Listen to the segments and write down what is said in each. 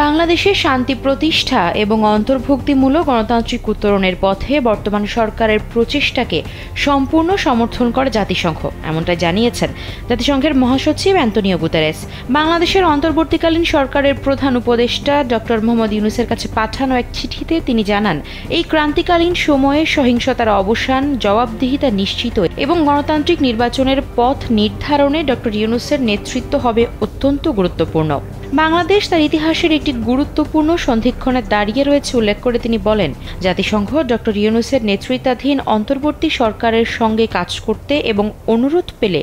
বাংলাদেশের শান্তি প্রতিষ্ঠা এবং অন্তর্ভুক্তিমূলক গণতান্ত্রিক উত্তরণের পথে বর্তমান সরকারের প্রচেষ্টাকে সম্পূর্ণ সমর্থন করে জাতিসংঘ, এমনটাই জানিয়েছেন জাতিসংঘের মহাসচিব অ্যান্তোনিও গুতেরেস। বাংলাদেশের অন্তর্বর্তীকালীন সরকারের প্রধান উপদেষ্টা ডক্টর মোহাম্মদ ইউনূসের কাছে পাঠানো এক চিঠিতে তিনি জানান, এই ক্রান্তিকালীন সময়ে সহিংসতার অবসান, জবাবদিহিতা নিশ্চিত এবং গণতান্ত্রিক নির্বাচনের পথ নির্ধারণে ডক্টর ইউনূসের নেতৃত্ব হবে অত্যন্ত গুরুত্বপূর্ণ। বাংলাদেশ তার ইতিহাসের একটি গুরুত্বপূর্ণ সন্ধিক্ষণে দাঁড়িয়ে রয়েছে উল্লেখ করে তিনি বলেন, জাতিসংঘ ডক্টর ইউনূসের নেতৃত্বাধীন অন্তর্বর্তী সরকারের সঙ্গে কাজ করতে এবং অনুরোধ পেলে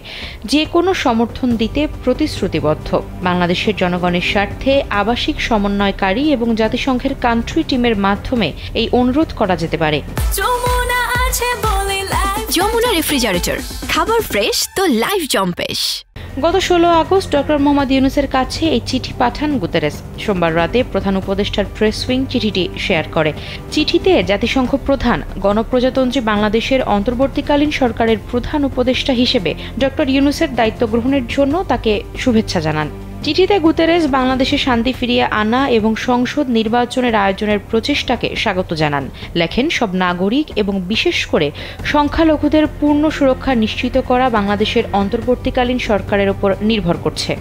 যে কোনো সমর্থন দিতে প্রতিশ্রুতিবদ্ধ। বাংলাদেশের জনগণের স্বার্থে আবাসিক সমন্বয়কারী এবং জাতিসংঘের কান্ট্রি টিমের মাধ্যমে এই অনুরোধ করা যেতে পারে। যমুনা রেফ্রিজারেটর, খাবার ফ্রেশ তো লাইফ জম্পেশ। গত 16 আগস্ট ডক্টর মোহাম্মদ ইউনূসের কাছে এই চিঠি পাঠান গুতেরেস। সোমবার রাতে প্রধান উপদেষ্টার প্রেস উইং চিঠিটি শেয়ার করে। চিঠিতে জাতিসংঘ প্রধান গণপ্রজাতন্ত্রী বাংলাদেশের অন্তর্বর্তীকালীন সরকারের প্রধান উপদেষ্টা হিসেবে ডক্টর ইউনূসের দায়িত্ব গ্রহণের জন্য তাকে শুভেচ্ছা জানান। চিঠিতে গুতেরেস বাংলাদেশে শান্তি ফিরিয়ে আনা এবং সংসদ নির্বাচনের আয়োজনের প্রচেষ্টাকে স্বাগত জানান। লেখেন, সব নাগরিক এবং বিশেষ করে সংখ্যালঘুদের পূর্ণ সুরক্ষা নিশ্চিত করা বাংলাদেশের অন্তর্বর্তীকালীন সরকারের উপর নির্ভর করছে।